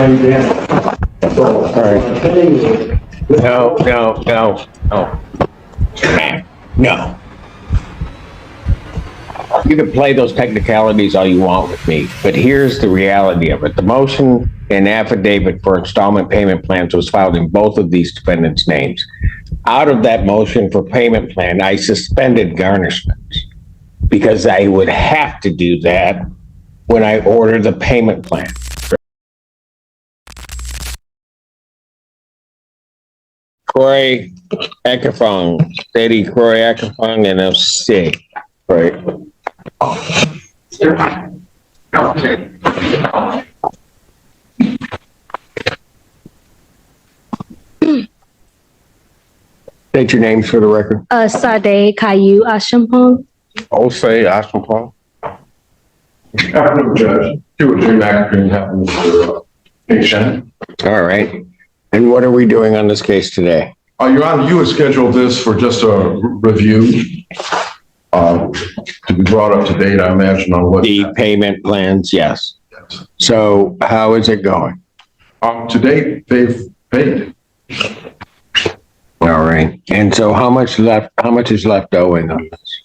And then, so, All right. No. No. You can play those technicalities all you want with me, but here's the reality of it. The motion and affidavit for installment payment plans was filed in both of these defendants' names. Out of that motion for payment plan, I suspended garnishment because I would have to do that when I order the payment plan. Croy Ekafong, Steady Croy Ekafong, and FC. Right. State your names for the record. Sade Caillou Ashampong. Osei Ashampong. afternoon, Judge. Stuart J. McAfee happens for patient. All right. And what are we doing on this case today? Your Honor, you had scheduled this for just a review to be brought up to date, I imagine, on what The payment plans, yes. So how is it going? to date they've paid. All right. And so how much is left owing on this?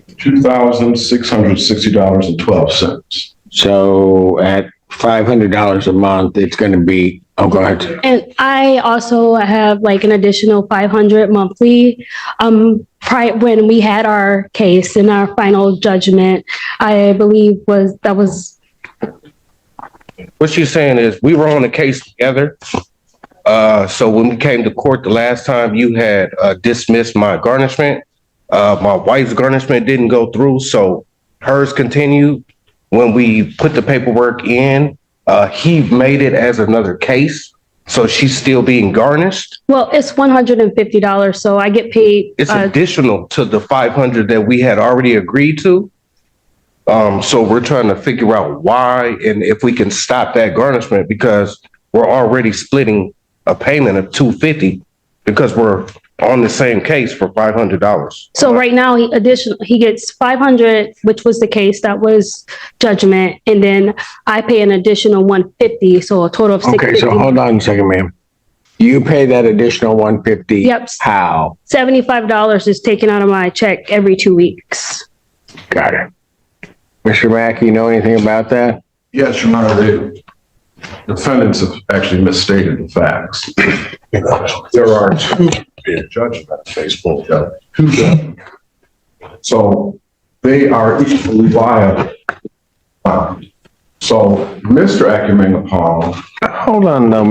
$2,660.12. So at $500 a month, it's going to be, oh, go ahead. And I also have like an additional 500 monthly. When we had our case in our final judgment, I believe that was. What she's saying is we were on the case together. So when we came to court the last time, you had dismissed my garnishment. My wife's garnishment didn't go through, so hers continued. When we put the paperwork in, he made it as another case, so she's still being garnished. Well, it's $150, so I get paid. It's additional to the $500 that we had already agreed to. So we're trying to figure out why and if we can stop that garnishment, because we're already splitting a payment of $250 because we're on the same case for $500. So right now he gets 500, which was the case that was judgment, and then I pay an additional 150, so a total of 650. Okay, so hold on a second, ma'am. You pay that additional 150. Yep. How? $75 is taken out of my check every 2 weeks. Got it. Mr. Mack, you know anything about that? Yes, Your Honor, the defendants have actually misstated the facts. There are two judgments, basically, two judgments. So they are equally liable. So Mr. Akumengapong. Hold on, no.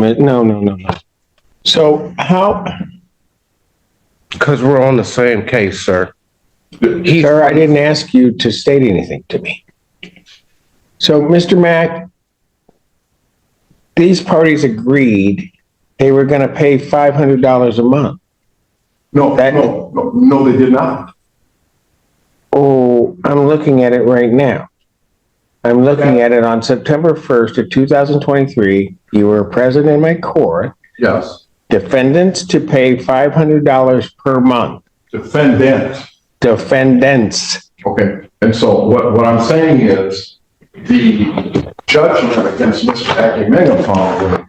So how? Because we're on the same case, sir. Sir, I didn't ask you to state anything to me. So, Mr. Mack, these parties agreed they were going to pay $500 a month. No, they did not. Oh, I'm looking at it right now. I'm looking at it on September 1st of 2023. You were present in my court. Yes. Defendants to pay $500 per month. Defendants. Okay. And so what I'm saying is the judgment against Mr. Akumengapong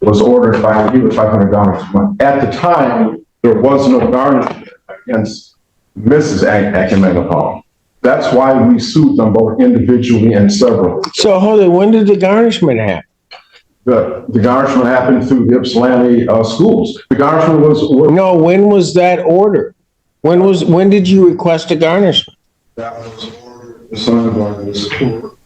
was ordered by you at $500 a month. At the time, there was no garnishment against Mrs. Akumengapong. That's why we sued them both individually and severally. So hold on, when did the garnishment happen? The garnishment happened through the Ypsilanti schools. The garnishment was. No, when was that ordered? When did you request a garnishment? That was ordered assigned by the school.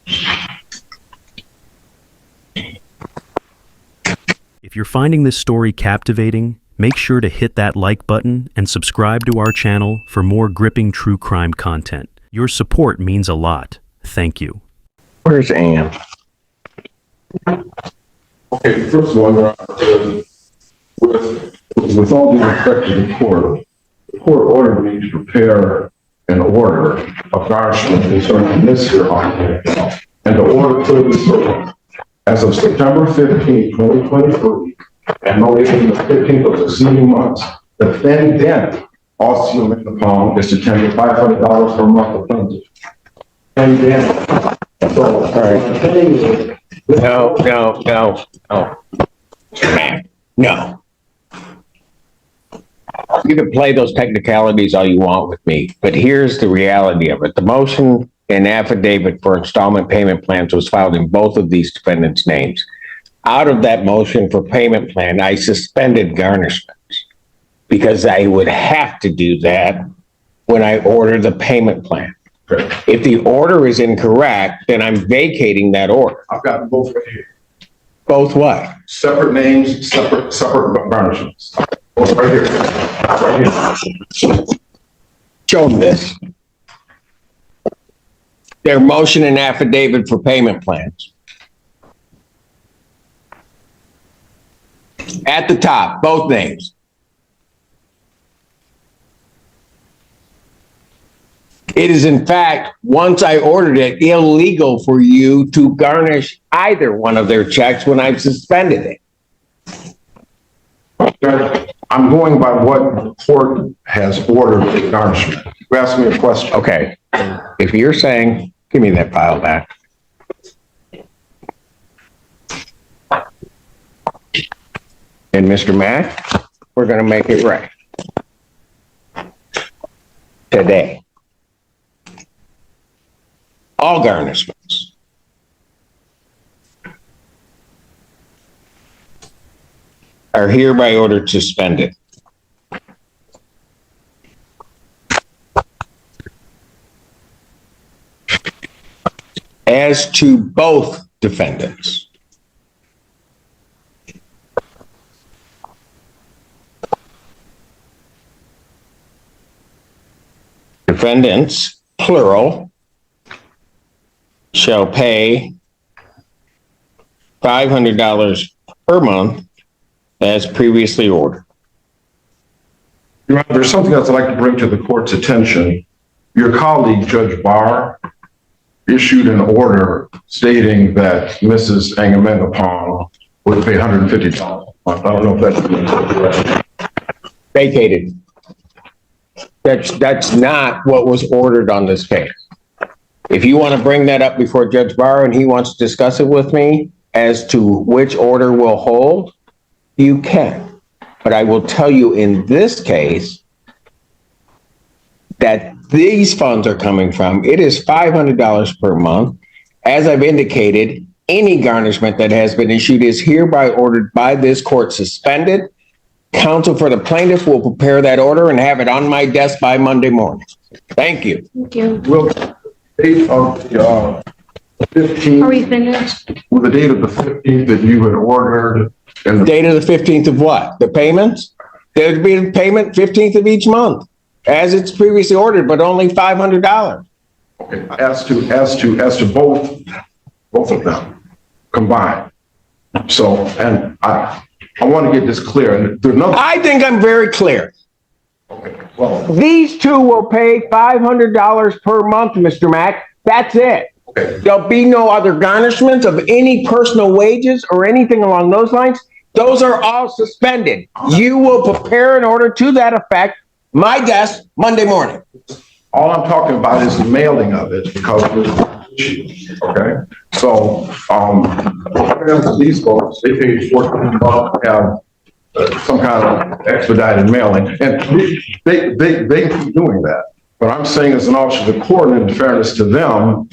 If you're finding this story captivating, make sure to hit that like button and subscribe to our channel for more gripping true crime content. Your support means a lot. Thank you. Where's Ann? Okay, first of all, Your Honor, with all due respect to the court ordered me to prepare an order of garnishment concerning this here argument, and the order clearly states, as of September 15, 2023, and no later than the 15th of the succeeding months, the defendant Akumengapong is to tender $500 per month of plaintiff. And then All right. No. No. You can play those technicalities all you want with me, but here's the reality of it. The motion and affidavit for installment payment plans was filed in both of these defendants' names. Out of that motion for payment plan, I suspended garnishments because I would have to do that when I order the payment plan. If the order is incorrect, then I'm vacating that order. I've got both right here. Both what? Separate names, separate garnishments. Both right here. Right here. Show them this. Their motion and affidavit for payment plans. At the top, both names. It is in fact, once I ordered it, illegal for you to garnish either one of their checks when I've suspended it. I'm going by what the court has ordered the garnishment. You asked me a question. Okay, if you're saying, give me that file back. And Mr. Mack, we're gonna make it right. Today. All garnishments are hereby ordered suspended. As to both defendants. Defendants, plural, shall pay $500 per month as previously ordered. Your Honor, there's something else I'd like to bring to the court's attention. Your colleague, Judge Barr, issued an order stating that Mrs. Angamendapong would pay $150 a month. I don't know if that's Vacated. That's not what was ordered on this case. If you want to bring that up before Judge Barr and he wants to discuss it with me as to which order will hold, you can. But I will tell you in this case that these funds are coming from, it is $500 per month. As I've indicated, any garnishment that has been issued is hereby ordered by this court suspended. Counsel for the plaintiff will prepare that order and have it on my desk by Monday morning. Thank you. Thank you. Will the date of the 15th, Are we finished? will the date of the 15th that you had ordered and the Date of the 15th of what? The payments? There'd be a payment 15th of each month, as it's previously ordered, but only $500. as to both of them combined. So, and I want to get this clear. And there's no. I think I'm very clear. Okay. Well. These two will pay $500 per month, Mr. Mack. That's it. Okay. There'll be no other garnishments of any personal wages or anything along those lines. Those are all suspended. You will prepare an order to that effect, my desk, Monday morning. All I'm talking about is the mailing of it because of the issue. Okay. So, these folks, they pay $14 to have some kind of expedited mailing, and they keep doing that. But I'm saying, as an officer of the court, and in fairness to them,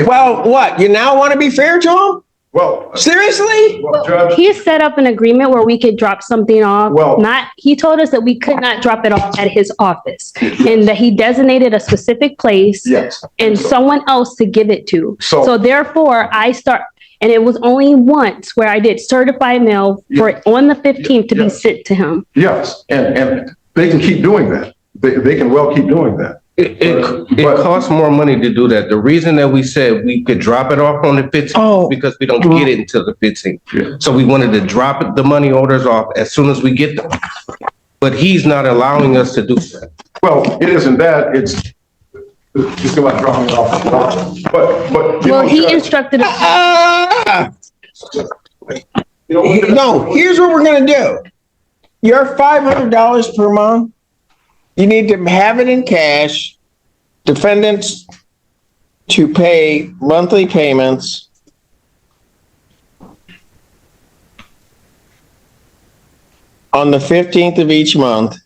Well, what? You now want to be fair to them? well, Seriously? Judge, He set up an agreement where we could drop something off. Well- He told us that we could not drop it off at his office and that he designated a specific place yes. and someone else to give it to. So- So therefore and it was only once where I did certified mail for it on the 15th to be Yes. sent to him. Yes, and they can keep doing that. They can well keep doing that. It costs more money to do that. The reason that we said we could drop it off on the 15th is because we don't get it until the 15th. Yeah. So we wanted to drop the money orders off as soon as we get them. But he's not allowing us to do that. Well, it isn't that, it's just about dropping it off. But, you Well, know, he Judge, instructed us. No, here's what we're going to do. Your $500 per month, you need to have it in cash. Defendants to pay monthly payments on the 15th of each month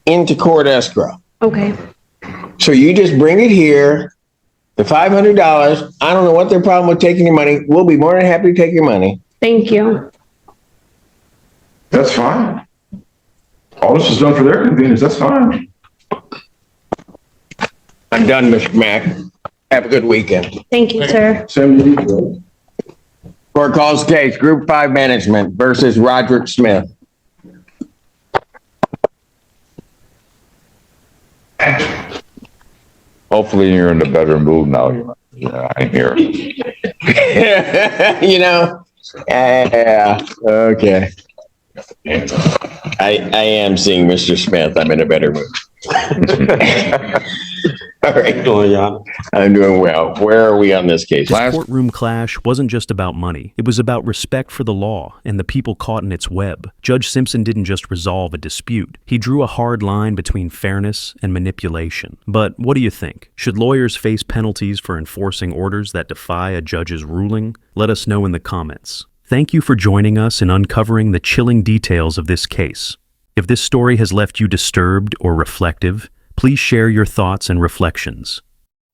into court escrow. Okay. So you just bring it here, the $500. I don't know what their problem with taking your money. We'll be more than happy to take your money. Thank you. That's fine. All this is done for their convenience, that's fine. I'm done, Mr. Mack. Have a good weekend. Thank you, sir. Same to you. Court calls case, Group 5 Management versus Roderick Smith. Hopefully you're in a better mood now. Yeah, I'm here. You know? Yeah, okay. I am seeing Mr. Smith. I'm in a better mood. All right. I'm doing well. Where are we on this case? This courtroom clash wasn't just about money. It was about respect for the law and the people caught in its web. Judge Simpson didn't just resolve a dispute. He drew a hard line between fairness and manipulation. But what do you think? Should lawyers face penalties for enforcing orders that defy a judge's ruling? Let us know in the comments. Thank you for joining us in uncovering the chilling details of this case. If this story has left you disturbed or reflective, please share your thoughts and reflections.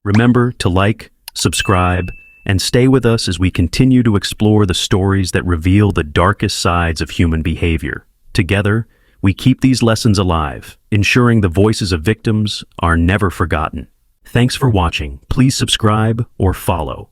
Remember to like, subscribe, and stay with us as we continue to explore the stories that reveal the darkest sides of human behavior. Together, we keep these lessons alive, ensuring the voices of victims are never forgotten. Thanks for watching. Please subscribe or follow.